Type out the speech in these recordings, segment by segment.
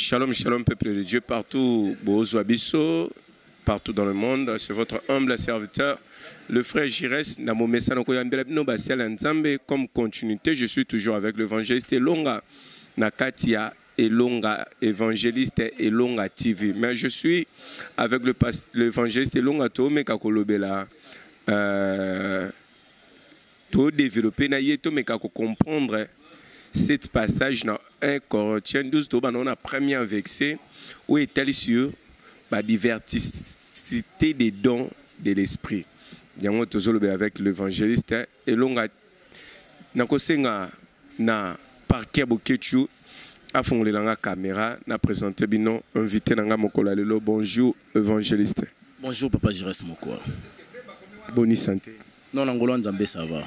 Shalom, shalom, peuple de Dieu, partout, Bozoabiso, partout dans le monde. C'est votre humble serviteur, le frère Jires. Comme continuité, je suis toujours avec l'évangéliste Elonga Nakatia, Elonga évangéliste Elonga TV. Mais je suis avec l'évangéliste Elonga Tome Kakolobela. Tout développer, mais comprendre. Cet passage dans 1 Corinthiens 12, on a première vexé où est-elle sur la diversité des dons de l'esprit. Nous sommes avec l'évangéliste et l'on a na parquet bokechu a fondé dans la caméra na présenté bino invité dans mokola lelo. Bonjour évangéliste. Bonjour papa Jires Mokwa. Bonne santé. Non Angola Nzambe ça va.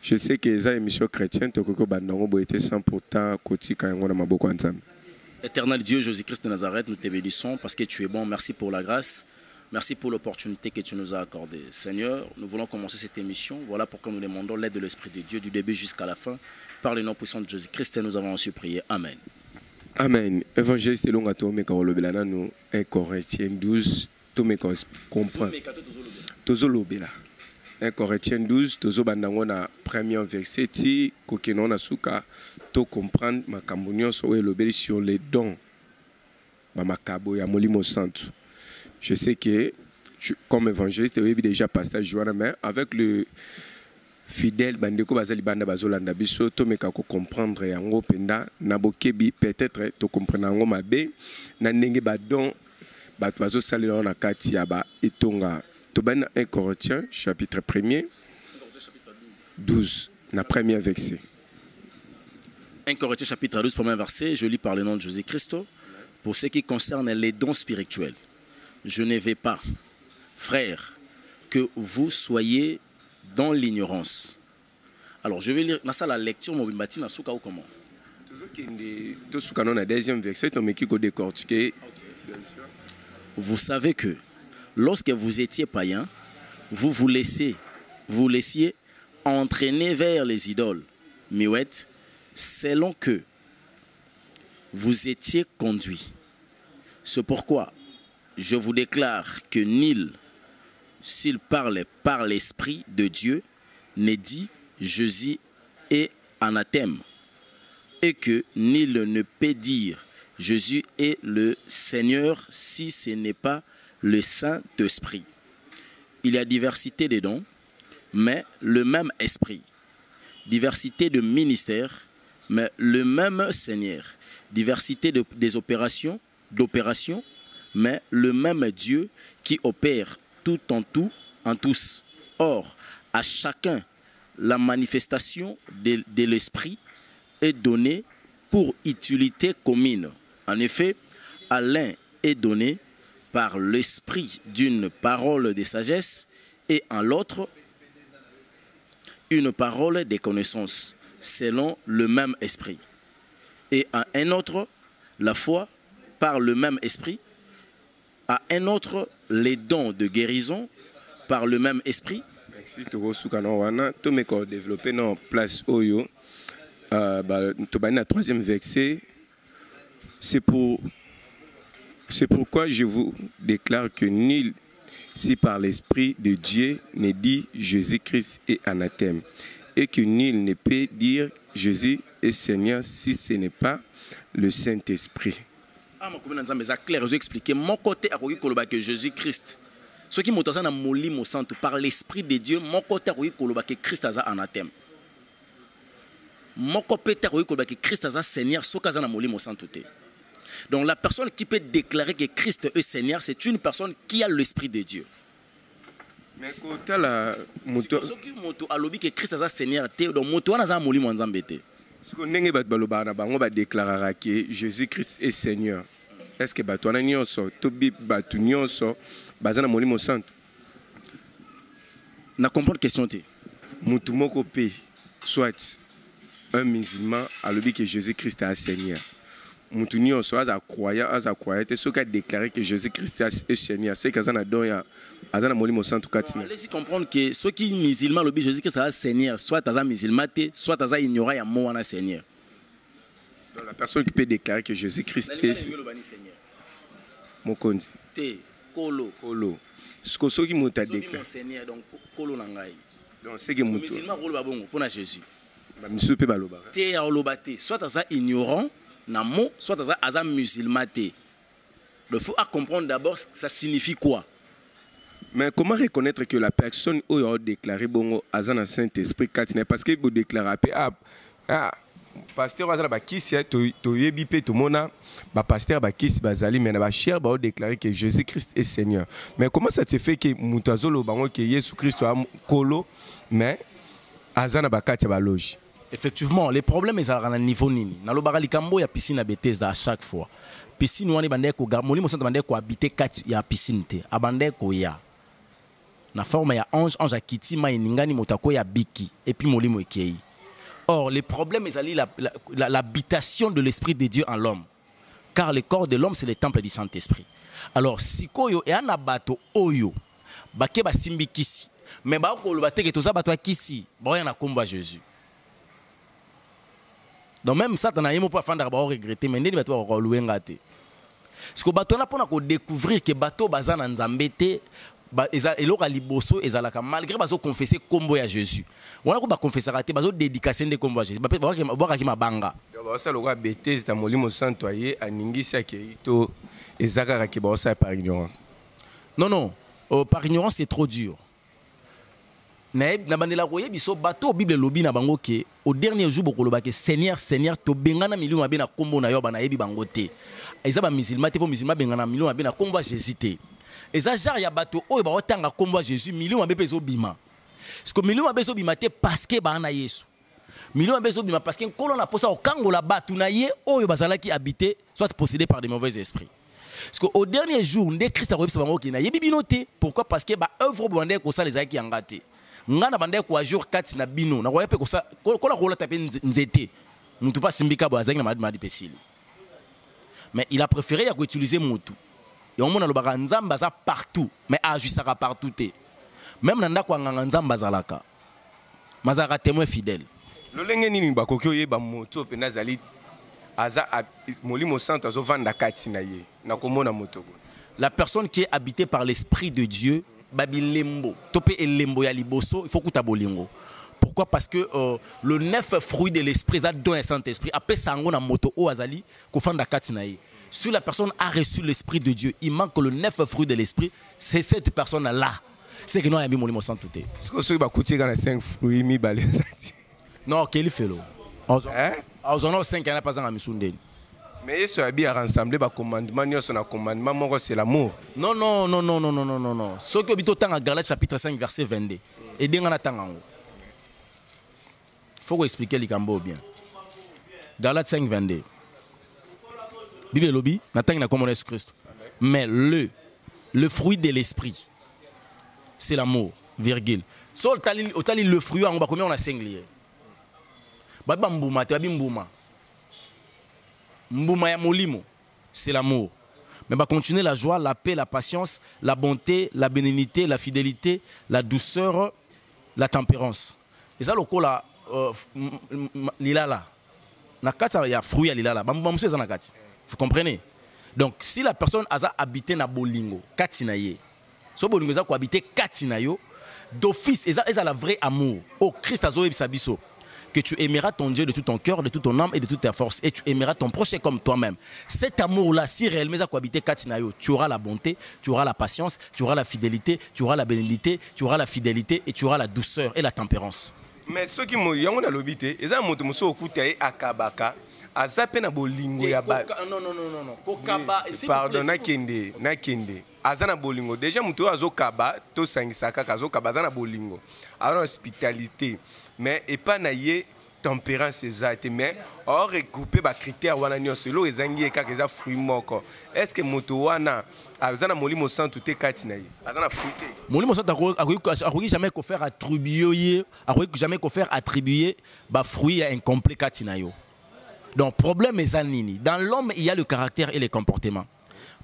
Je sais que les émissions chrétiennes été 100% kotika yango na maboko ya Nzambe. Éternel Dieu Jésus-Christ de Nazareth, nous te bénissons parce que tu es bon. Merci pour la grâce. Merci pour l'opportunité que tu nous as accordée. Seigneur, nous voulons commencer cette émission. Voilà pourquoi nous demandons l'aide de l'Esprit de Dieu du début jusqu'à la fin. Par le nom puissant de Jésus-Christ, nous avons ainsi prié. Amen. Amen. Évangéliste Longato Mekarolobelana nous 1 Corinthiens 12. Tout me comprend. Tozolobela. 1 Corinthiens 12, tozobandango na premier verset ti kokeno na suka to comprendre makambo nyonso oyo elobeli sur les dons ba makabo ya molimo santo. Je sais que comme évangéliste oyebi déjà pasteur Joana, mais avec le fidèle bandeko bazali banda bazolanda biso to meka ko comprendre yango penda na bokebi peut-être to comprendre yango mabe na ndenge ba don ba bazo salela na kati ya ba etonga. 1 Corinthiens, chapitre 1er, 12, la première verset. 1 Corinthiens, chapitre 12, premier verset, je lis par le nom de Jésus-Christ. Pour ce qui concerne les dons spirituels, je ne vais pas, frères, que vous soyez dans l'ignorance. Alors, je vais lire la lecture, ou comment? Vous savez que lorsque vous étiez païen, vous laissiez entraîner vers les idoles muettes, selon que vous étiez conduits. C'est pourquoi je vous déclare que nul, s'il parle par l'Esprit de Dieu, ne dit Jésus est anathème, et que nul ne peut dire Jésus est le Seigneur si ce n'est pas le Saint-Esprit. Il y a diversité de dons, mais le même Esprit. Diversité de ministères, mais le même Seigneur. Diversité des opérations, mais le même Dieu qui opère tout en tous. Or, à chacun, la manifestation de l'Esprit est donnée pour utilité commune. En effet, à l'un est donné par l'esprit d'une parole de sagesse et en l'autre une parole de connaissance selon le même esprit. Et à un autre la foi par le même esprit, à un autre les dons de guérison par le même esprit. Merci to me ko développer dans place oyo to bana troisième verset. C'est pourquoi je vous déclare que nul, si par l'Esprit de Dieu, ne dit Jésus-Christ est anathème, et que nul ne peut dire Jésus est Seigneur si ce n'est pas le Saint-Esprit. C'est clair, je vais expliquer. Mon côté a que Jésus-Christ, ce qui m'a na molimo santo par l'Esprit de Dieu, mon côté a que Christ est anathème. Mon côté a que Christ est Seigneur, ce qui est na molimo santo. Donc la personne qui peut déclarer que Christ est Seigneur, c'est une personne qui a l'Esprit de Dieu. Mais quand la moto a lobby que Christ est Seigneur, donc moto na za molimo nzambe te. Ce qu'on ndenge bat baloba na bango ba déclarer que Jésus-Christ est Seigneur. Est-ce que bato na nyonso to bi batu nyonso bazana molimo santo? Na comprendre question te. Mutu moko pe soit un musulman a lobby que Jésus-Christ est Seigneur. Moutounio soit à croyant, et ceux qui a déclaré que Jésus-Christ est Seigneur, c'est qu'ils ont donné à Molimo Santo Katina. Laissez comprendre que ceux qui sont musulmans, le Jésus-Christ est Seigneur, soit à musulman, soit à ignorant, il y a mot en Seigneur. Donc la personne qui peut déclarer que Jésus-Christ est Seigneur. Mokondi. Te, Kolo. Kolo. Ce que ceux qui m'ont déclaré. Seigneur, donc Kolo Nangai. Donc c'est que mon musulman, Kolo Babongo, pour Jésus. Monsieur peut baloba. Te à olobate, soit à ignorant, namo, soit à musulman. Il faut comprendre d'abord ça signifie quoi. Mais comment reconnaître que la personne où il a déclaré bongo azana Saint-Esprit Katina parce que vous déclarez pasteur azala bakisi to yebi pe to mona ba pasteur bakisi bazali mais na ba cher ba déclarer que Jésus-Christ est Seigneur. Mais comment ça se fait que mutazolo bango que Jésus-Christ soit kolo mais azana bakati ba loge. Effectivement, les problèmes sont à un niveau nini. Na lobara likambo ya piscine à Bethesda à chaque fois. Piscine wani bande ko Molimo Santo bande ko habiter kati ya piscine te. Abande ko ya. Na forme ya ange akiti ma iningani motako ya biki et puis Molimo ekei. Or, les problèmes sont l'habitation de l'Esprit de Dieu en l'homme. Car le corps de l'homme, c'est le temple du Saint-Esprit. Alors, si koyo et anabato oyo, bake ba simbi kisi, mais ba ko lo bateke to za bato kisi, ba ya na komba Jésus. Donc même ça, on a pas fandar ba regretter, mais ndeni bato ba louer ngate. Parce que bato na pona ko découvrir que bato bazana nzambe te eloko liboso ezalaka malgré bazo confesser kombo ya Jésus. Wana ko ba confesser raté bazo dédicacer de kombo ya Jésus. Ba ki mabanga. Ba ça loka Bethesda Molimo Santo aye aningisa ke to ezaka ki ba ça par ignorance. Non, par ignorance c'est trop dur. Na bandela koye biso bato Bible lobi na bango ke au dernier jour boko loba ke Seigneur to bengana milion mabe na kombo na yo ba na yebi bango te. Eza ba musulman te po musulman bengana milion mabe na kombo Jésus te. Et ça, il y a bateau où il va autant combat Jésus, millions de besoin bima. Parce que millions de besoin bima parce que bah na Yesu. Millions de besoin bima parce que quand on a posé au Kango là-bas, tout naïe, où il va qui habiter, soit possédé par des mauvais esprits. Parce qu'au dernier jour, on Christ a reçu bango qui naïe bibinoté. Pourquoi? Parce que bah œuvre bandé ko ça les a qui engagé. Ngana bandé ko jour 4 na bino, na roye pe ko ça, ko la ko la taper nzete. Mutu pas simbika bo azang na madi pesili. Mais il a préféré utiliser mutu. Et on a le nzamba za partout, mais ajusaka partout. Même nanda kwa nzamba zalaka. Mazaka témoin fidèle. Lolenge nini bakoki oyeba moto pe nazali aza Molimo Santo azo vanda kati na ye. Na komona moto. La personne qui est habitée par l'Esprit de Dieu, babilembo, topé elembo ya liboso, il faut kuta bolingo. Pourquoi? Parce que le 9 fruit de l'Esprit, ça donne un Saint-Esprit. Après sango na moto o azali ko vanda kati na ye. Si la personne a reçu l'Esprit de Dieu, il manque le 9 fruit de l'Esprit, c'est cette personne-là. C'est que nous avons mis Molimo Santo. Est-ce que vous avez 5 fruits mi balé? Non, quel fait là? On a 5 ans pas en Missunde. Mais ce qui a rassemblé le commandement, c'est l'amour. Non. Ce qui est dans Galates chapitre 5, verset 22. Et il faut expliquer les cambo bien. Galates 5, 22. Bible lobby, n'attend na comme Jésus-Christ. Mais le fruit de l'esprit, c'est l'amour, virgule. So otali le fruit en bas combien on a singlier. Baba mbuma te mbuma. Mbuma ya molimo, c'est l'amour. Mais va continuer la joie, la paix, la patience, la bonté, la bénignité, la fidélité, la douceur, la tempérance. Et ça le cola lilala. Na kata ya fruit ya lilala. Mbuma monsieur za na kati. Vous comprenez? Donc, si la personne a habité na bolingo, katinaye, so bolingo za ko habité katinayo, d'office, eza la vraie amour. Oh, Christ a zoé bisabiso. Que tu aimeras ton Dieu de tout ton cœur, de toute ton âme et de toute ta force. Et tu aimeras ton prochain comme toi-même. Cet amour-là, si réellement ça habité katinayo, tu auras la bonté, tu auras la patience, tu auras la fidélité, tu auras la bénignité, tu auras la fidélité et tu auras la douceur et la tempérance. Mais ceux qui m'ont dit, on a l'obité, ils ont monté au côté akabaka. Azape na bolingo ya ba. Non. Kokaba. Pardon, nakende. Azana bolingo. Déjà muto azo kaba, to sangisaka kazo kaba azana bolingo. Alors hospitalité, mais et pas naie tempérance exacte, mais or regrouper ba critères wana nyonso lo ezangi eka keza fruit moko. Est-ce que moto wana azana Molimo Santo te kati na ye? Azana fruit te. Molimo Santo akoki jamais ko faire attribuer, akoki jamais ko faire attribuer ba fruit incomplet kati na yo. Donc, problème est zanini. Dans l'homme, il y a le caractère et les comportements.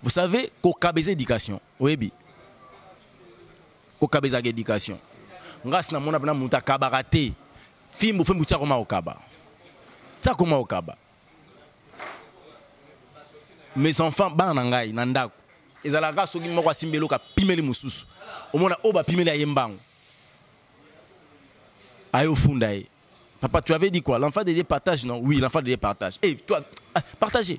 Vous savez, kokabeza éducation. Oui, kokabeza éducation. Ngas na mona bana muta kabarate. Fimbo fimbo tsa koma okaba. Tsa koma okaba. Mes enfants ba nangai nandako. Ezalaka soki moko asimbelo ka pimeli mususu. Omona oba pimeli ayembango. Ayo fundaye. Papa, tu avais dit quoi? L'enfant de Dieu partage, non? Oui, l'enfant de Dieu partage. Eh, toi, partagez.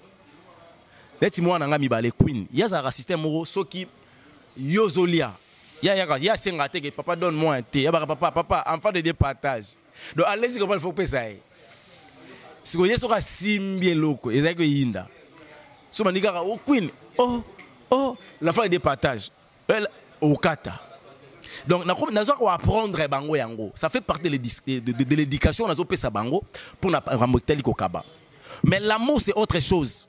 Laisse-moi en ami les queen. Il y a un système moro, ce qui yozolia. Il y a un que papa donne-moi un thé. Papa, enfant de Dieu partage. Donc allez-y comment il faut que ça aille. Si vous avez un simbie loco, et ça que yinda. Si vous avez un queen, oh, l'enfant de Dieu partage. Au kata. Donc, nous avons apprendre bango yango. Ça fait partie de l'éducation. Nous avons bango pour ramoter le kokaba. Mais l'amour, c'est autre chose.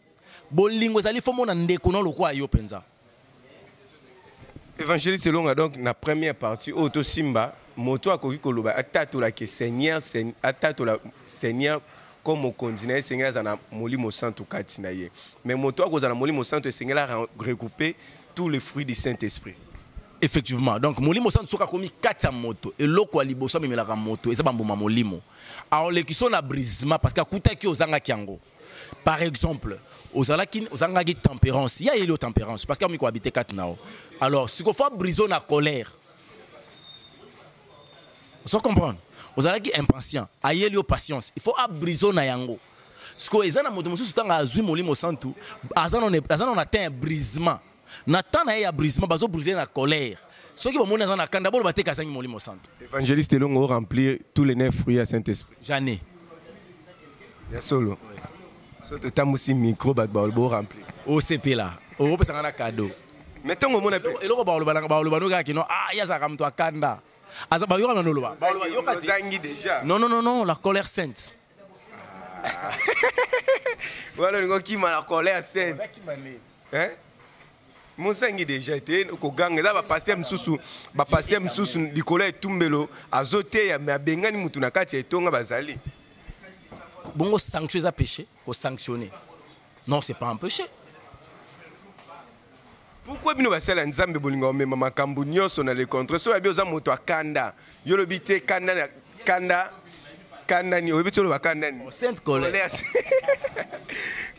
Évangéliste Longa, donc, la première partie, Auto Simba, moto a koki koloba, atatu la ke Seigneur, atatu la Seigneur, comme au continent, Seigneur, zana molimo santo katinaye. Mais moto a kozana molimo santo, Seigneur a regroupé tous les fruits du Saint-Esprit. Effectivement. Donc, molimo santo soka komi 4 moto. Et l'eau quoi liboso mais la moto. Et ça bamboma molimo. Alors, les qui sont à brisement, parce qu'à kuta ki ozanga kiango. Par exemple, ozanga ki tempérance. Il y a une tempérance. Parce qu'il y a habité 4 nao. Alors, si on fait briser la colère, vous comprenez? Ozanga ki impatient. Il y a patience. Il faut briser na yango. Parce que les gens moto musu tanga azui molimo santo. Azan on atteint un brisement. Nathan a un brisement, bazo briser la colère. Ceux qui vont monter dans la canda, bon, va te casser molimo santo. Évangéliste Longo remplir tous les 9 fruits à Saint-Esprit. J'en ai. Il y a solo. Surtout tu as aussi micro bat balbo rempli. Au CP là. Au peut ça un cadeau. Mettons au monde appel. Et le balbo qui non ah ya ça comme toi kanda. Asa ba yo na no loba. Yo zangi déjà. Non, la colère sainte. Voilà ngo qui m'a la colère sainte. Hein? Mon sangi déjà été ko ganga za ba pasteur msusu likolo etumbelo azote ya me abengani mutu na kati etonga bazali. Bongo sanctuer ça péché, faut sanctionner. Non, c'est pas un péché. Pourquoi bino basala nzambe bolinga mema makambu nyoso na le contre so abi oza moto akanda yo lobite kanda ni obite lo bakanda ni Sainte colère.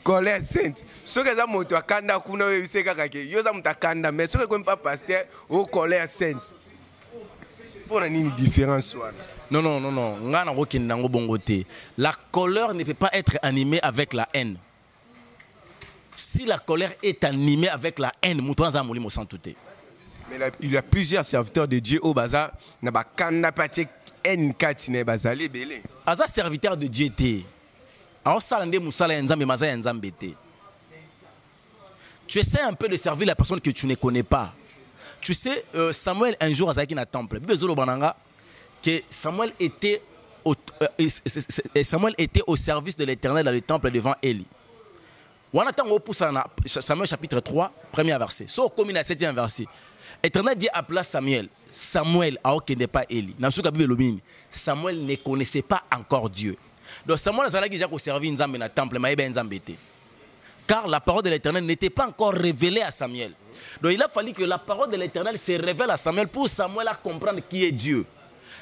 Colère sainte. Ce que ça moto akanda kuna we bise kaka ke yo za mutakanda mais ce que comme pas pasteur au colère sainte. Pour la nini différence wana. Non. La colère ne peut pas être animée avec la haine. Si la colère est animée avec la haine, mais il y a plusieurs serviteurs de Dieu au bazar. Na ba kanda patek haine katine bazali belé. Aza serviteur de Dieu té. Alors salande musala nzambe maza nzambe té. Tu essaies un peu de servir la personne que tu ne connais pas. Tu sais, Samuel un jour azaki na temple. Bezolo bananga que Samuel était au service de l'Éternel dans le temple devant Élie. Samuel chapitre 3, premier verset. So comme il a 7e verset. Éternel dit appela Samuel. Samuel a n'est pas Élie. Samuel ne connaissait pas encore Dieu. Donc Samuel a déjà servi Nzambe dans le temple, mais Nzambe était. Car la parole de l'Éternel n'était pas encore révélée à Samuel. Donc il a fallu que la parole de l'Éternel se révèle à Samuel pour Samuel à comprendre qui est Dieu.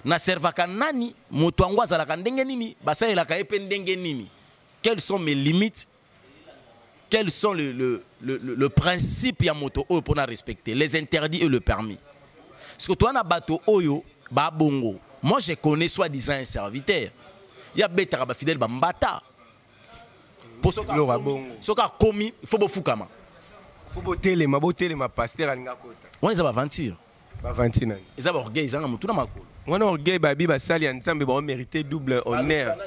Na servaka nani moto ango azalaka ndenge nini basalelaka epe ndenge nini. Quelles sont mes limites? Quels sont le principe ya moto oyo pour respecter les interdits et le permis? Parce que toi na bato oyo ba bongo. Moi je connais soi-disant un serviteur. Il y a betara ba fidèle ba mbata. Pour ce qu'a commis, il faut bofukama. Faut boter ma pasteur alinga kota. On est à aventure. Aventure. Ils ont orgueil, ils ont mutu na makolo. On a orgueil babi basali ensemble ba mériter double honneur.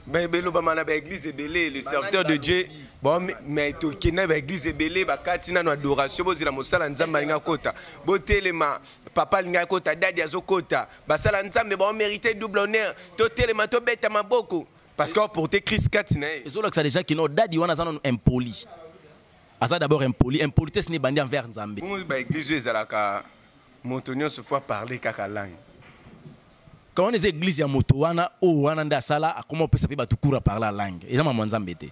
Ben belo ba mana ba église belé le serviteur de Dieu. Bon mais to kina ba église belé ba katina no adoration bozila mosala nzamba alinga kota. Botelema papa alinga kota dadi azokota. Basala nzambe ba mériter double honneur. To telema to beta maboko. Parce qu'on portait Christ katina. Et ça que ça déjà qui no dadi wana zana impoli. Asa d'abord impoli, impolitesse n'est bandé envers Nzambe. Comment ba église ezalaka motonio se fois parler kaka langue. quand on est église ya moto wana o wana nda sala comment on peut s'appeler tout court à parler la langue et ça m'a nzambe te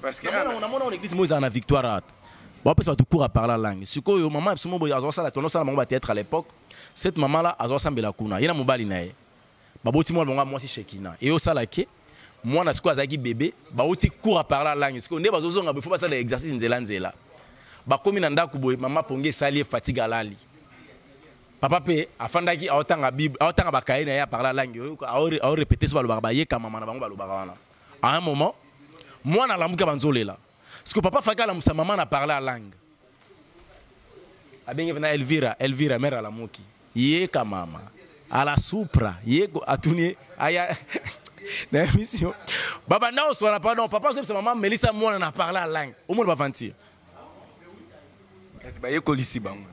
parce que on a mon église moi en victoire bon peut ça tout court à parler la langue sikoyo maman absolument boya zo sala tono sala bango peut-être à l'époque cette maman là azo sambela kuna yena mobali nae baboti moi bonga moi si shekina et au sala ke moi na sikoyo azaki bébé ba oti court à parler la langue sikoyo nde bazozonga be faut pas ça l'exercice nzela nzela ba komi na ndaku boye maman ponge sali fatigue alali papa pe afandaki aotanga bible aotanga bakaye na ya parler la langue a répéter so balobaka ba yeka mama na bango balobaka wana à un moment moi na lamuka banzolela parce que papa faka la musa maman na parler la langue abengi vena Elvira mère à la moki yeka mama à la supra yeko atuni aya na mission baba na oswana pardon papa so maman Melissa moi na parler la langue au monde ba ventir est-ce ba yeko lisi bango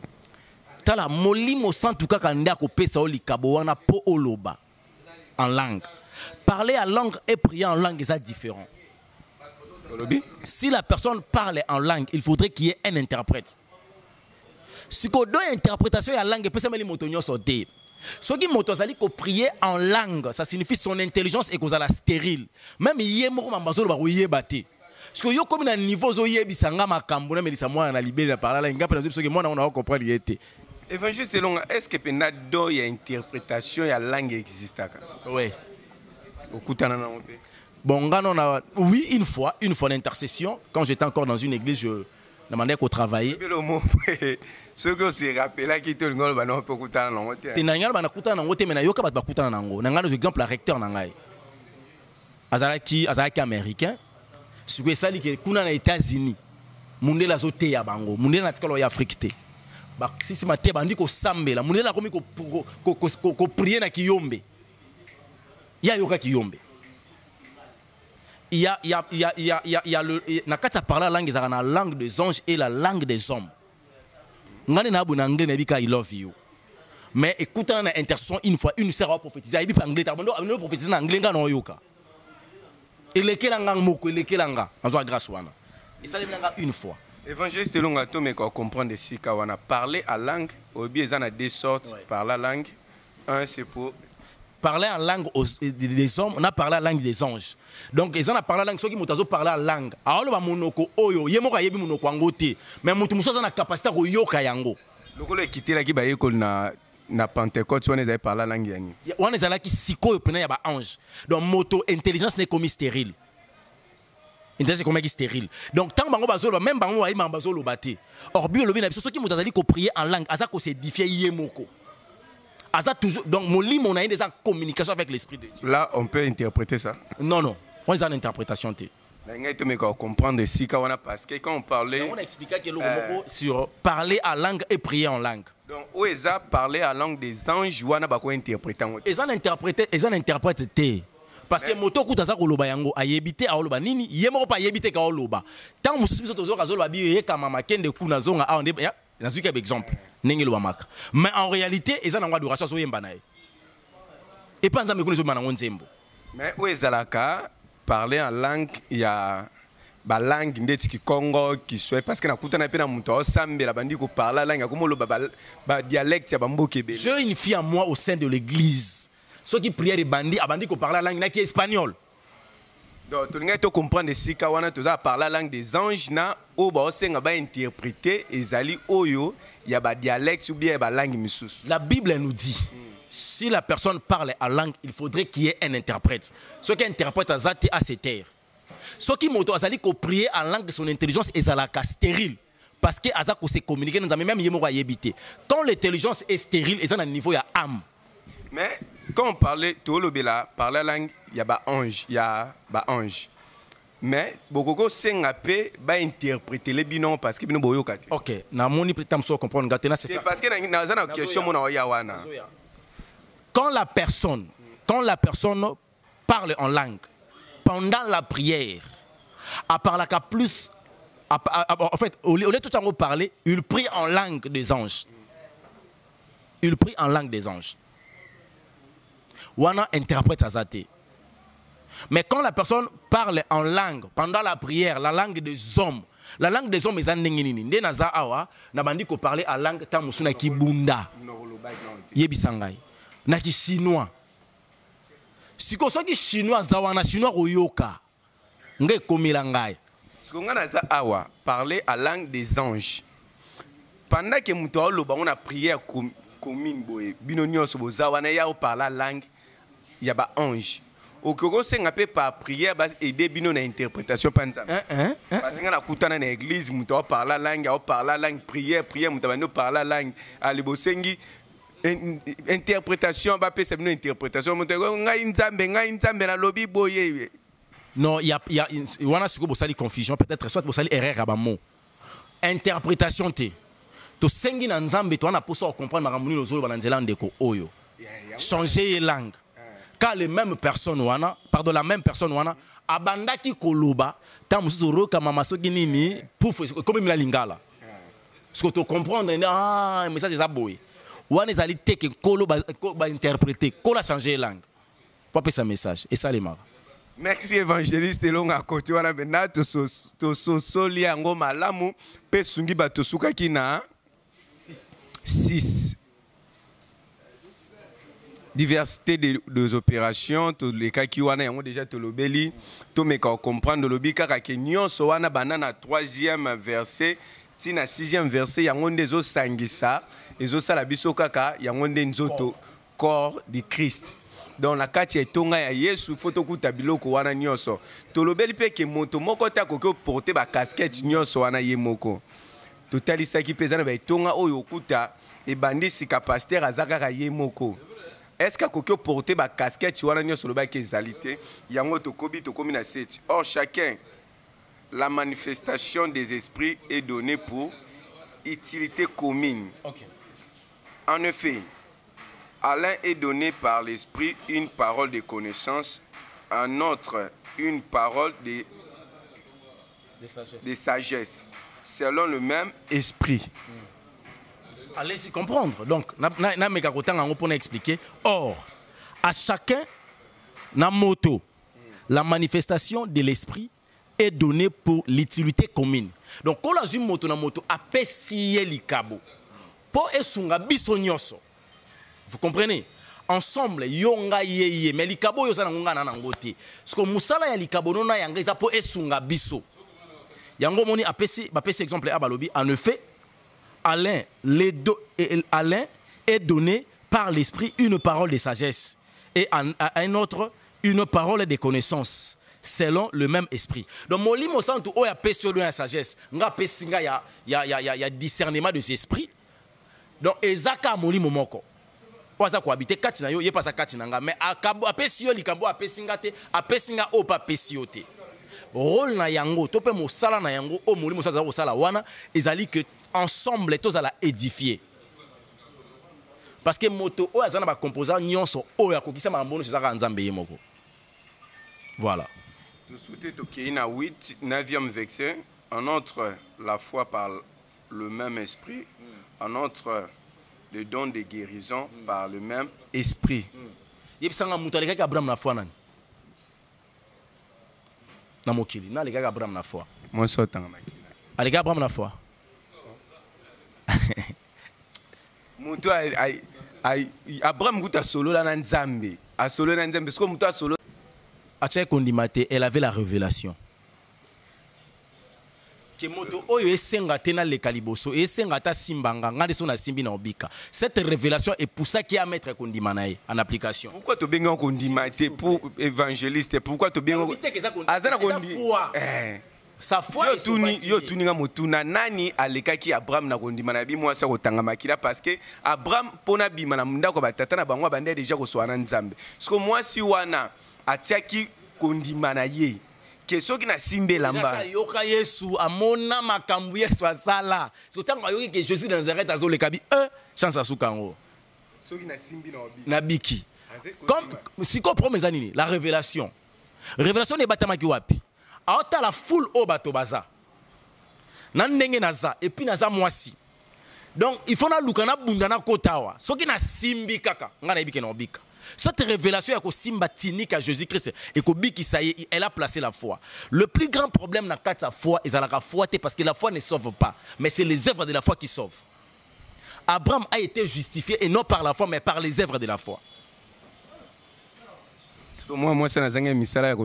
tala molimo sans tout cas kanda ko pesa oli kabo wana po oloba en langue parler en langue et prier en langue c'est différent. Si la personne parle en langue, il faudrait qu'il y ait un interprète. Si on donne une interprétation de la langue, peut se motonyo sauter. Ce qui motozali ko prier en langue, ça signifie son intelligence et qu'on a stérile. Même yemo mambazolo ba yebate. Parce que yo comme na niveau zo yebisanga makambo na melisa moi na libérer la parler langue, parce que moi on a comprendre yete. Évangéliste Elonga, est-ce que penado y a interprétation de la langue existe? Oui. Au kutana na ope. Bon, oui, une fois d'intercession, quand j'étais encore dans une église, je demandais qu'au travailler. Ce que c'est rappelé qui te le gars on peut kutana na ote. Tinanga bana kutana na ote mais na yoka ba kutana na ngo. Nanga exemple la recteur na ngai. Azalaki américain. Ce que ça dit que kuna na États-Unis. Mundela zote ya bango. Mundela na tikalo ya Afrique te. Ba si mate bandi ko sambela. Mundela komi ko prier na kiyombe. Ya yoka kiyombe. Il y a le nakata parler la langue la langue des anges et la langue des hommes. Ngane na bu anglais na bika I love you. Mais écoute na intercession une fois une sœur a prophétisé ibi anglais ta bondo a prophétiser en anglais ngana yoka. Elekelanga moko elekelanga azo grâce wana. Et ça lebanga une fois. Évangéliste Elonga to mais qu'on comprendre si ka wana parler à langue au bien ça a deux sortes parler la langue. Un c'est pour parler en langue des hommes, on a parlé la langue des anges. Donc, ils ont parlé la langue, ceux qui m'ont parlé la langue. Alors, on monoko oyo, yemoka yebi monoko angote. Mais mutu muso a la capacité de yoka yango. Loko le kité la ki ba école na Pentecôte, on a parlé la langue yani. On est là qui siko yo pena ya ba ange. Donc, moto intelligence n'est comme stérile. Intelligence comme stérile. Donc, tant bango bazolo même bango wa ima bazolo baté. Or bio lobi na biso ceux qui m'ont dit ko prier en langue, aza ko s'édifier yemoko. Toujours, donc, mon lit, on a une communication avec l'Esprit de Dieu. Là, on peut interpréter ça? Non. On est en interprétation. On comprendre si parce que quand on parlait. On a expliqué que sur parler à langue et prier en langue. Donc, où est-ce parler à langue des anges ou on a quoi interpréter? Ils ont interprété. Parce que moto kutaza koloba yango ayebite aoloba nini yemo pa yebite ka oloba. Tant mususu biso tozo kazoloba bi ye kama makende kuna zonga a onde ya nazuki par exemple. Mais en réalité, ils ont un droit de rassure sur Yembanae. Et pas en train de mais où est Zalaka parler en langue, il y a la langue qui Congo qui soit parce que na kutana pe na muto sambe la bandi ko parler la langue comme le dialecte ya bambo kebe. J'ai une fille à moi au sein de l'église. Ceux qui priaient les bandits, a bandi ko parler la langue qui est espagnol. Donc tu n'as pas comprendre si ka wana tu as parler la langue des anges na o ba osenga ba interpréter ezali oyo il y a un dialecte ou bien une langue misusu. La Bible nous dit, si la personne parle en langue, il faudrait qu'il y ait un interprète. Ce qui interprète à zate à ses terres. Ce qui moto azali ko prier en langue, son intelligence est stérile. Parce que azako se communiquer nous même yemo yebité. Quand l'intelligence est stérile, ils ont un niveau ya âme. Mais quand on parlait tolobela parler la langue, il y a ba ange, il y a ba ange. Mais beaucoup senga pe ba interpréter les binon parce que bino boyoka. OK, na moni peut-être so comprendre gatena c'est parce que na question mona oya wana. Quand la personne parle en langue pendant la prière, à part la cas plus en fait au lieu de tout en parler, il prie en langue des anges. Il prie en langue des anges. Wana interprète azate. Mais quand la personne parle en langue pendant la prière, la langue des hommes est en ningini. Nde naza awa na bandi ko parler en langue ta musuna kibunda. Yebisangai. na ki chinois siko soki chinois zawana chinois koyoka ngai komila ngai siko nga naza awa parler à langue des anges pendant que muto lo bango na prière commune boye bino nyonso bozawana ya parler langue ya ba ange okoko senga pe par prière ba aider bino na interprétation panza parce que na kutana na église muto parler langue prière muto bano parler langue ali bosengi interprétation ba pesa bino interprétation muto ngai nzambe na lobi boye. Non, il y a wana siko bosali confusion peut-être soit bosali erreur ba mot interprétation te to sengi na nzambe to na poso comprendre makamuni lozolo ba nzela ndeko oyo changer langue car les mêmes personnes wana pardon la même personne wana abandaki koloba tant mususu roka mama soki nini pouf comme mila lingala ce que to comprendre ah message za boy wana ezali te ke kolo ba interpréter kola changer langue pour passer message et ça les marre. Merci évangéliste elonga côté wana bena to soli yango malamu pe sungi bato suka kina 6 diversité des opérations to les cas qui wana yango déjà to lobeli to meka comprendre lobi kaka ke nyonso wana banana 3e verset tina 6e verset yango ndezo sangisa ezo sala biso kaka yango nde nzoto corps de Christ. Dans la kati etonga ya Yesu foto kuta biloko wana nyonso tolobeli pe ke moto moko ta ko porter ba casquette nyonso wana ye moko totalisa ki pezana ba etonga oyo kuta e bandisi ka pasteur azaka ka ye moko est-ce que ko porter ba casquette wana nyonso loba ke ezalité yango to komi na 7. Or chacun la manifestation des esprits est donnée pour utilité commune. Okay. En effet, à l'un est donné par l'esprit une parole de connaissance, à un autre une parole de sagesse, selon le même esprit. Allez-y comprendre. Donc, on expliquer. Or, à chacun, na moto, la manifestation de l'esprit est donnée pour l'utilité commune. Donc, quand la moto na moto apesiye likabo, pour esunga biso nyoso. Vous comprenez? Ensemble, yonga yeye, mais likabo yoza ngonga na ngote. Parce que musala ya likabo nona yanga za po esunga biso. Yango moni apesi exemple abalobi. En effet, Alain est donné par l'esprit une parole de sagesse et à un autre une parole de connaissance selon le même esprit. Donc molimo santu o ya pesi de la sagesse, nga pesi nga ya discernement de esprits. Donc ezaka molimo moko. Oza ko habiter kati na yo ye pasa kati nanga mais apesi yo likambo apesi nga te apesi nga o pa pesi yo te. Rôle na yango to pe mosala na yango o molimo sala ko sala wana ezali que ensemble tous à la édifier. Parce que moto o azana ba composant nyonso o ya kokisa mambono cezaka nzambe ye moko. Voilà. Tout souhaiter to kina 8 9e verset en autre la foi par le même esprit en autre le don de guérison par le même esprit. Yebisanga muto aleka Abraham na foi nani? Na mokili na aleka Abraham na foi. Moi so tanga makila. Aleka Abraham na foi. Muto Abraham kuta solo la nzambe. A solo na nzambe parce que muto solo Acha kondimate elle avait la révélation. Que moto oyo esenga tena le kaliboso esenga ta simbanga ngade so na simbi na obika. Cette révélation est pour ça qui a mettre kondimanae en application. Pourquoi to benga kondimate pour évangéliste? Pourquoi to benga azana kondi sa foi yo tuninga motuna nani alekaki Abraham na kondimana bi moi sa kotanga makila parce que Abraham pona bima na ndako batata na bango bande déjà ko swana nzambe. Parce que moi si wana atiaki kondimana ye que ceux qui na simbe lamba yoka Yesu amona makambu Yesu asala parce que tant yoki que Jésus dans Nazareth azo le kabi chance asukango ceux qui na simbi na biki comme si ko promesa nini la révélation ne batamaki wapi aota la foule au bato baza na ndenge naza et puis naza mwasi donc il faut na lukana bunda na kotawa ceux qui na simbi kaka ngana ibike na obika. Cette révélation est simba tinique à Jésus-Christ et que ça y est, elle a placé la foi. Le plus grand problème dans sa foi est la foi parce que la foi ne sauve pas, mais c'est les œuvres de la foi qui sauvent. Abraham a été justifié et non par la foi mais par les œuvres de la foi. Moi ça n'a jamais mis ça là.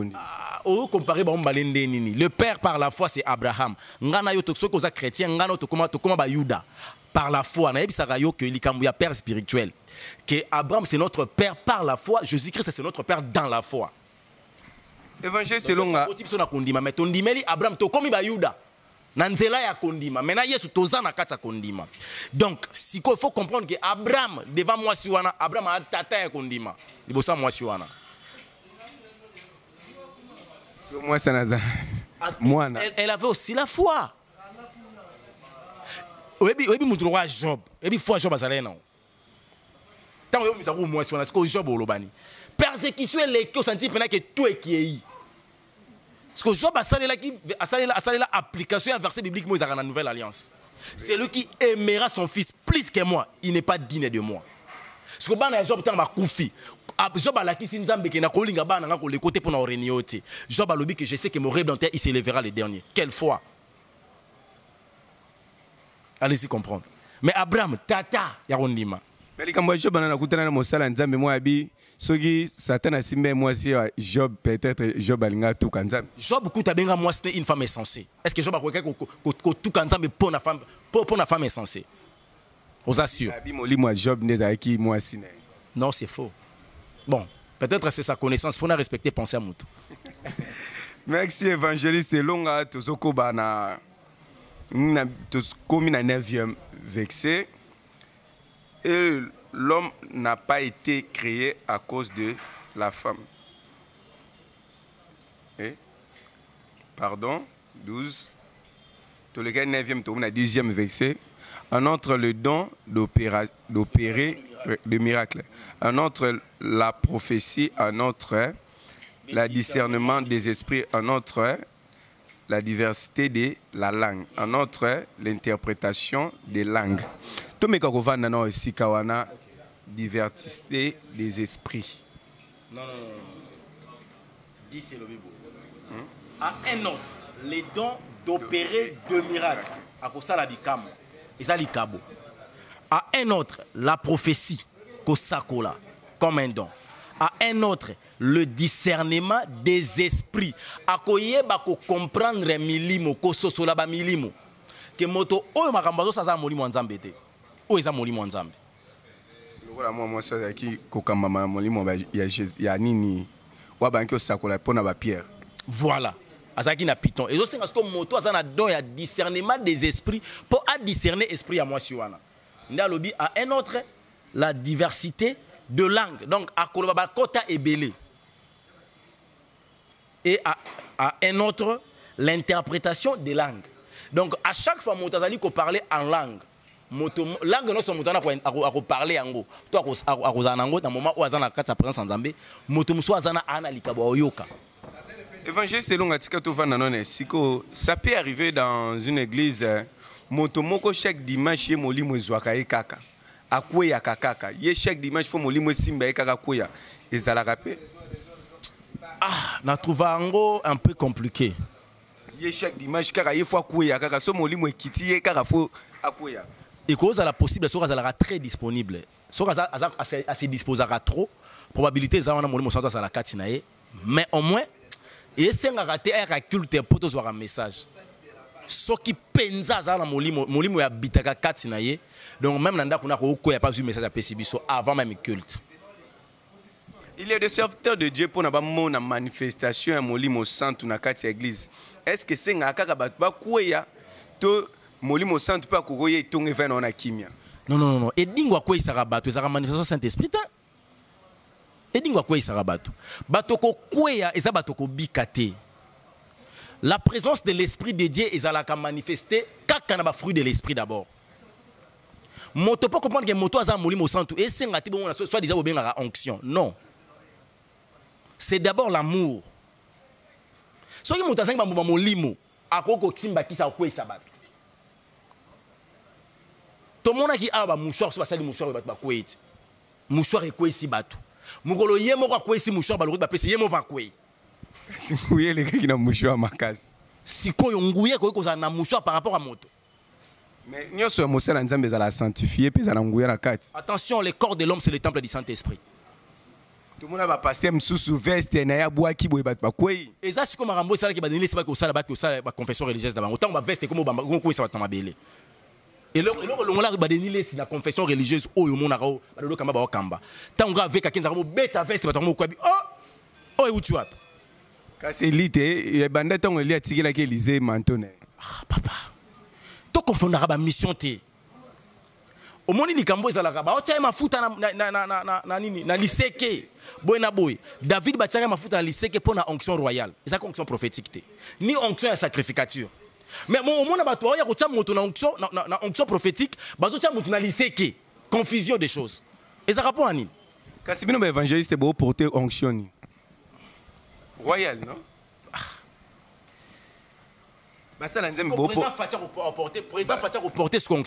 Le père par la foi c'est Abraham. Ngana yo tokso za chrétien ngana to koma ba Yuda. Par la foi, na yebisaka yo que likambu ya père spirituel. Que Abraham c'est notre père par la foi, Jésus-Christ c'est notre père dans la foi. Évangéliste longa. Mais tondimeli Abraham to komi ba Yuda. Na nzela ya kondima. Maintenant Yesu toza na kata kondima. Donc il faut comprendre que Abraham devant moi siwana, Abraham a tata ya kondima. Libosa moi siwana. Moi ça n'a elle avait aussi la foi. Oui, mutu roi Job. Et foi Job azalé non. Tant yo misako moi siwana ko Job olobani. Persécution les qui senti pendant que tout est qui est. Parce que Job a salé la application à verset biblique moi dans la nouvelle alliance. C'est lui qui aimera son fils plus que moi, il n'est pas digne de moi. Parce que bana Job tant ba kufi. Job a la qui sinzambe que na kolinga bana nga ko le côté pour na oreniote. Job a lobi que je sais que mon rédempteur il s'élèvera le dernier. Quelle foi. Allez-y comprendre. Mais Abraham tata ya rondima. Mais les Cambodgiens banana kutana na mosala nzambe moi abi soki Satan a simbe moi si Job peut-être Job alinga tout kanzambe. Job kuta benga moi c'est une femme insensée. Est-ce que Job a quoi ko tout kanzambe pour na femme insensée? On assure. Abi moli moi Job n'est qui moi sine. Non, c'est faux. Bon, peut-être c'est sa connaissance, faut na respecter penser à mutu. Merci évangéliste longa tozoko bana comme na 9e vexé. Et l'homme n'a pas été créé à cause de la femme. Et, pardon, 12. Tout le cas 9e, tout le 10e verset. Un autre le don d'opérer de miracles. Un autre la prophétie. Un autre le discernement des esprits. Un autre la diversité de la langue. Un autre l'interprétation des langues. Tout me kakovana na aussi kawana diversité des esprits. Non. Dis c'est le Bible. À un autre, les dons d'opérer de miracles. À cause ça la dikamo. Et ça likabo. À un autre, la prophétie. Kosakola. Comme un don. À un autre, le discernement des esprits. À koye bako comprendre milimo. Kososola ba milimo. Que moto oyo makambazo sa za molimo nzambe te. Où est molimo nzambe? Moi ça qui kokamba molimo ya nini wa banki osakola pona ba pierre. Voilà. Azaki na piton. Et aussi parce que moto azana don ya discernement des esprits pour discerner esprit à moi siwana. Nda lobi à un autre la diversité de langues. Donc à koloba kota ebele. Et à un autre l'interprétation des langues. Donc à chaque fois moto azali ko parler en langue. Langue non son motana à parler ango to a rozanango na moment où azana kata présence nzambe moto muso azana ana likabo oyoka. Évangéliste longa tika to vana non siko ça peut arriver dans une église moto moko chaque dimanche ye molimo ezwaka ye kaka akweya kakaka ye chaque dimanche fo molimo simba ye kaka kweya ezalaka pe na trouva ango un peu compliqué. Ye chaque dimanche kaka ye fo akweya kaka so molimo ekiti ye kaka fo akweya. Et cause à la possible, soit elle sera très disponible. Soit elle se disposera trop. Probabilité ça on a molimo santo à la katinae. Mais au moins, et c'est un raté un culte pour tous voir un message. Ce qui penza ça na molimo ya bitaka katinae. Donc même nanda kuna ko y a pas eu message à pesibiso avant même culte. Il y a des serviteurs de Dieu pour na ba mona manifestation à molimo santo na kati église. Est-ce que c'est ngaka ba kuya to molimo santo pa kokoye tonge vena na kimia? Non. Et dingwa ko isaka bato, ezaka manifestation Saint-Esprit. Et dingwa ko isaka bato. Bato ko kweya eza bato ko bikate. La présence de l'Esprit de Dieu ezalaka manifester kaka na ba fruit de l'Esprit d'abord. Moto pas comprendre que moto aza molimo santo et senga ti bon soit déjà bobengaka onction. Non. C'est d'abord l'amour. Soki moto azanga ba molimo akoko timba kisa ko isa bato. Tout le monde qui a un mouchoir, soit le mouchoir, mouchoir est quoi ici bateau. Mugolo yemo quoi ici mouchoir, balou ba pesi yemo ba quoi. Si vous voyez les gars qui ont mouchoir à ma case. Si quoi yongouye quoi cause na mouchoir par rapport à moto. Mais nous sommes aussi la sanctifier puis la ngouya la carte. Attention, le corps de l'homme c'est le temple du Saint-Esprit. Tout le monde va passer sous veste na ya bois qui boit pas quoi. Et ça c'est comme Rambo ça qui va donner c'est pas que ça la confession religieuse d'abord. Autant on va veste comme on quoi ça va tomber belé. Et là on va donner la confession religieuse au yo mona ko ba do kamba ba kamba. Tant on va avec quelqu'un ça va beta veste ba tomber quoi. Oh où tu vas? Quand c'est lit et banda ton li atiki la ke Élysée Mantone. Ah papa. To confondra ba mission té. Au monde ni kambo ezalaka ba otia mafuta na nini na liseke boyna boy David bachaka mafuta na liseke pour na onction royale eza onction prophétique té ni onction ya sacrificature mais au monde ba to ya kotia moto na onction prophétique ba to tia moto na liseke confusion des choses eza rapport ani kasi bino ba évangéliste bo porter onction ni royale non président Fatia reporter ce qu'on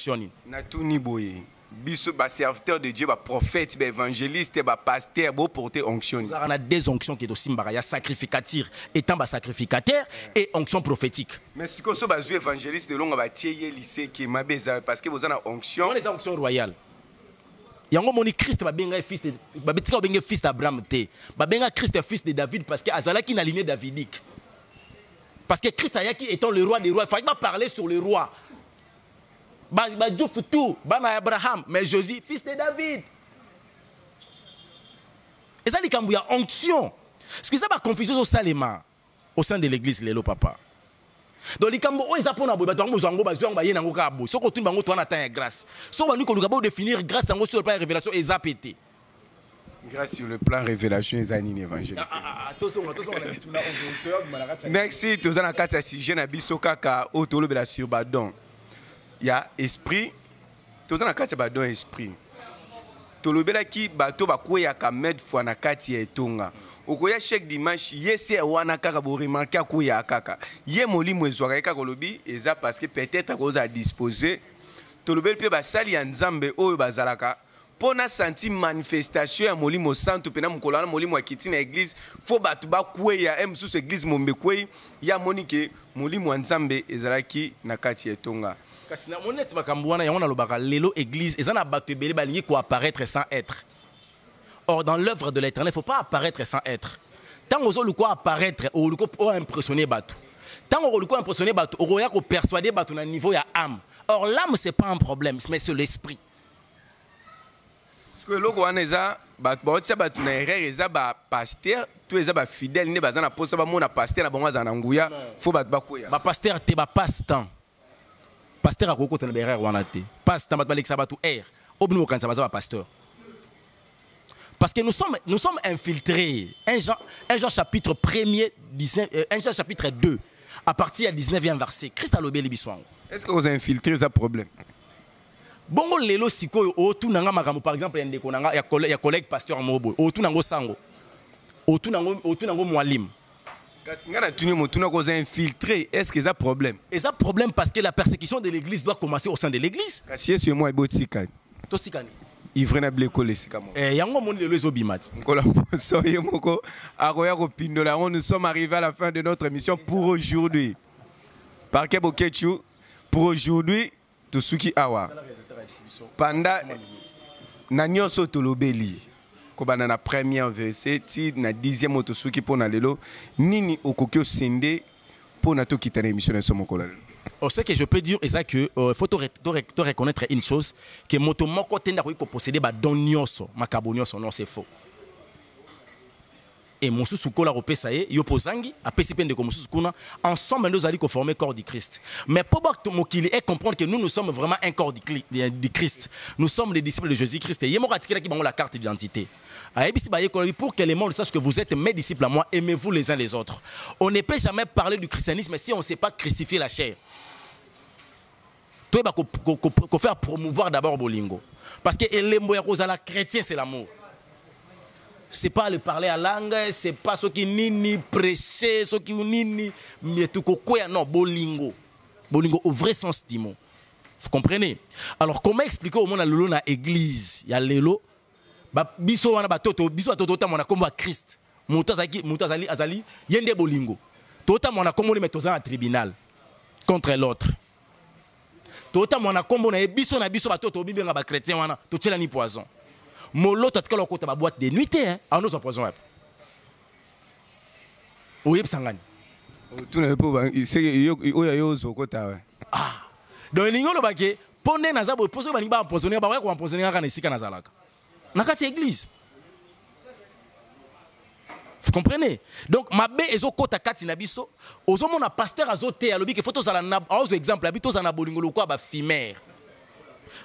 na tout ni boye biso ba serviteur de Dieu ba prophète ba évangéliste ba pasteur bo porter onction on a des onctions qui est aussi il y a sacrificateur étant ba sacrificateur et onction prophétique mais si ko so ba évangéliste de longa ba tieye lycée qui mabeza parce que vous avez onction on les onction royale yango moni Christ ba benga fils de ba betika benga fils d'Abraham té ba benga Christ fils de David parce que azalaki na lignée davidique. Parce que Christ étant le roi des rois, il fallait pas parler sur le roi. Abraham, mais Josie, fils de David. Et ça, il y a onction. Ce qui est la confusion au sein de l'église, les papa. Donc, les cambo, ils apprennent à grâce. Sauf que nous définir grâce sur le plan de révélation et zapété. Grâce sur le plan révélation et anine évangéliste. Merci, tous en quatre sujet na biso kaka otolo bela sur badon. Il y a esprit, tous en quatre badon esprit. Tolo bela ki bato ba ko ya ka med fo na kati ya etonga. Okoya chaque dimanche yese wana kaka bo remarquer ko ya kaka. Ye molimo ezwaka kaka kolobi eza parce que peut-être ko za disposer tolo bela pe ba sali ya nzambe oyo bazalaka. Pour na senti manifestation ya molimo santo pena mukolana molimo akiti na église faut batu ba kweya emsu so église mombe kwei ya monike molimo nzambe ezalaki na kati etonga kasi na monete makambo wana yango na lobaka lelo église ezana batu ebele balingi ko apparaître sans être. Or dans l'œuvre de l'Éternel, il faut pas apparaître sans être. Tant ozo luko apparaître ou luko impressionner batu. Tant ozo luko impressionner batu, ozo ya ko persuader batu na niveau ya âme. Or l'âme c'est pas un problème, mais c'est l'esprit. Parce que logo aneza batu na erreur eza ba pasteur tout eza ba fidèle ne bazana posa ba mona pasteur na bonga za na nguya faut ba koya ba pasteur te ba passe-temps pasteur akoko te na erreur wana te passe-temps ba lekisa batu air obinu kanza ba pasteur parce que nous sommes infiltrés. 1 Jean chapitre 1er 1 Jean chapitre 2 à partir du 19e verset Christ a lobé libiswango. Est-ce que vous infiltrez ça problème? Bongo lelo sikoyo otu nanga makambo par exemple ndeko nanga ya collègue pasteur Mobo otu nango sango otu nango mwalim kasi ngana tuni motuna ko infiltrer est-ce que ça problème? Et ça problème parce que la persécution de l'église doit commencer au sein de l'église. Kasi yesu moi ebotika to sikani ivre na bleko lesika mo yango moni lelo ezobimati ngola soye moko akoya ko pindola. Nous sommes arrivés à la fin de notre émission pour aujourd'hui. Parquet Bokechu pour aujourd'hui Tosuki Awa panda na nyonso tolobeli kobana na première verset ti na 10e motosuki pona lelo nini okoki osende pona to kitana émission na somokola. Ce que je peux dire est ça que faut te reconnaître une chose que moto moko tenda ko posséder ba don nyonso makabo nyonso non c'est faux. Et Moussousou kola repesa ye yopozangi apesi pende ko Moussousou kuna ensemble nous allons former corps du Christ. Mais pour que mokili ait comprendre que nous sommes vraiment un corps du Christ. Nous sommes les disciples de Jésus-Christ. Et yemo ratikela ki bango la carte d'identité. Pour que le monde sache que vous êtes mes disciples à moi, aimez-vous les uns les autres. On ne peut jamais parler du christianisme si on ne sait pas crucifier la chair. Toi il faire promouvoir d'abord bolingo parce que elembo ya kozala chrétien c'est l'amour. C'est pas le parler à langue, c'est pas ce qui nini prêcher, ce qui nini mais tout quoi non bolingo. Bolingo au vrai sens du mot. Vous comprenez? Alors comment expliquer au monde lelo na église, ya lelo ba biso wana ba toto biso toto ta mona komba Christ. Mutazali azali yende bolingo. Tota mona komoni metoza na tribunal contre l'autre. Tota mwana kombo na biso bato to bibenga ba chrétien wana to tchela ni poison. Molo tatika lokota ba boîte de nuit hein, en nos poison après. Oye sangani. Tu ne peux pas c'est yo zokota. Ah. Donc l'ingolo baké pondé na zabo poso ba ni ba empoisonner ba ko empoisonner ka na sika na zalaka. Na kati église. Vous comprenez? Donc, ma bé ezo kota kati na biso, ozo mona pasteur azote alobi ke photo zala na ozo exemple habito za na bolingolo kwa ba fumeur.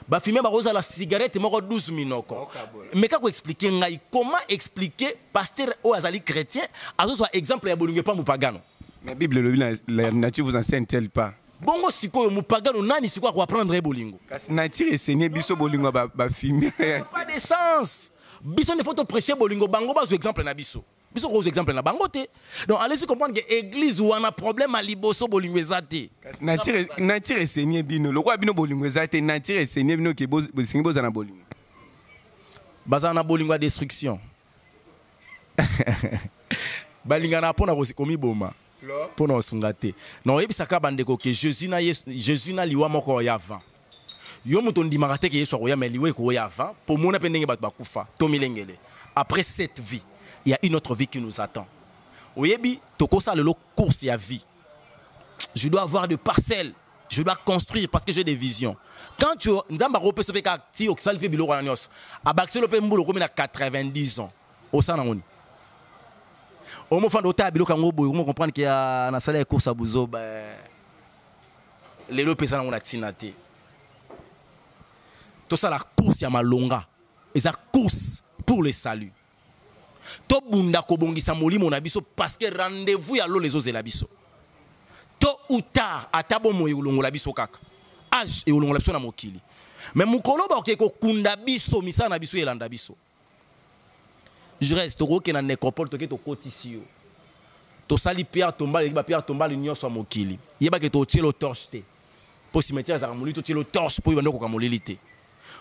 Ba fumeur ba roza la cigarette moko 12 minoko. Mais kako expliquer ngai comment expliquer pasteur o azali chrétien azo so exemple ya bolingo pa mupagano. Mais Bible la nature vous enseigne-t-elle pas? Bongo sikoyo mupagano nani sikoyo ko apprendre bolingo. Kasi nature enseigner biso bolingo ba fumeur. Pas de sens. Biso ne faut te prêcher bolingo bango ba zo exemple na biso. Biso ko exemple na bangote. Donc allez-y comprendre que église ou on a problème à liboso bolingo ezate. Nature enseigner bino. Le quoi bino bolingo ezate nature enseigner bino ke bolingo za na bolingo. Baza na bolingo destruction. Balinga na pona ko komi boma. Pona osungate. Non yebisaka bandeko ke Jésus na liwa moko ya avant. Yo muto ndimaka te ke Yesu akoya mais liwe ko ya avant pour mona pe ndenge bato bakufa to milengele. Après cette vie il y a une autre vie qui nous attend. Oyebi, tokosa le course ya vie. Je dois avoir de parcelles, je dois construire parce que j'ai des visions. Quand tu nzamba rope sope ka ti o sali pe biloko na nyos. Abakselo pe mbulo ko na 90 ans. Osana ngoni. Omo fanda ota biloko ngo boy, on comprendre que na sala ya course à buzo ba lelo pesa na ngona tinate. Tout ça la course ya malonga. Et ça course pour le salut. To bunda ko bongisa molimo na biso parce que rendez-vous ya lo les ozela biso. To ou tard atabo mo yulongo la biso kaka. Age e ulongo la biso na mokili. Mais mukolo ba ko kunda biso misana na biso elanda biso. Je reste to na nécropole to ke to kotisio. To sali pierre tombale ba pierre tombale nyoso mokili. Yeba ke to tielo torche te. Po cimetière za kamoli to tielo torche po ibando ko kamolilité.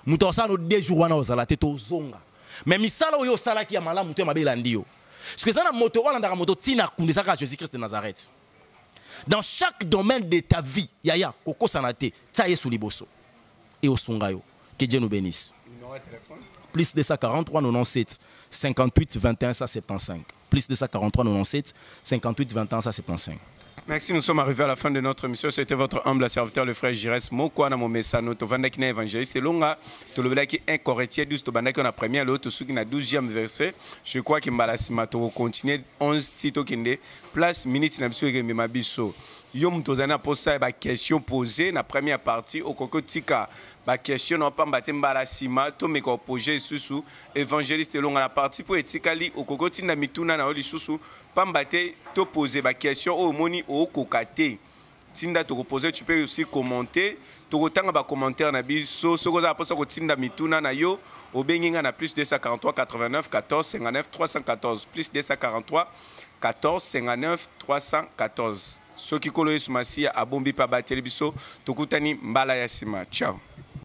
Muto sa no 2 jours wana ozala te to zonga. Mais misala oyo sala ki ya malamu te mabela ndio. Ce que ça na moto wala ndaka moto tina kundisaka Jésus-Christ de Nazareth. Dans chaque domaine de ta vie, yaya koko sanate, tia Yesu liboso. Et osungayo. Que Dieu nous bénisse. Numéro de téléphone plus 243 97 58 21 175. Plus 243 97 58 21 175. Merci, nous sommes arrivés à la fin de notre émission. C'était votre humble serviteur, le frère Jires Mokwana Momesano, Tovandakina évangéliste. Longa, Tolobelaki 1 Corinthiens 12, Tobandaki on a première, l'autre sous qui na 12e verset. Je crois que Mbalasima to continuer 11 tito kende place minute na biso et mabiso. Yom tozana pour ça ba question posée na première partie au kokotika. Ba question non pas mbaté Mbalasima to me ko projet susu évangéliste longa la partie pour etikali au kokotina mituna na oli susu pambaté to poser ba question au moni au kokate. Tinda to poser tu peux aussi commenter to kotanga ba commentaire na biso soko za posa ko tinda mituna na yo au benginga na plus 243 89 14 59 314 plus 243 14 59 314. Ceux qui collent sur Massia à Bombi Paba Télébiso, Tokutani Mbala Yassima. Ciao.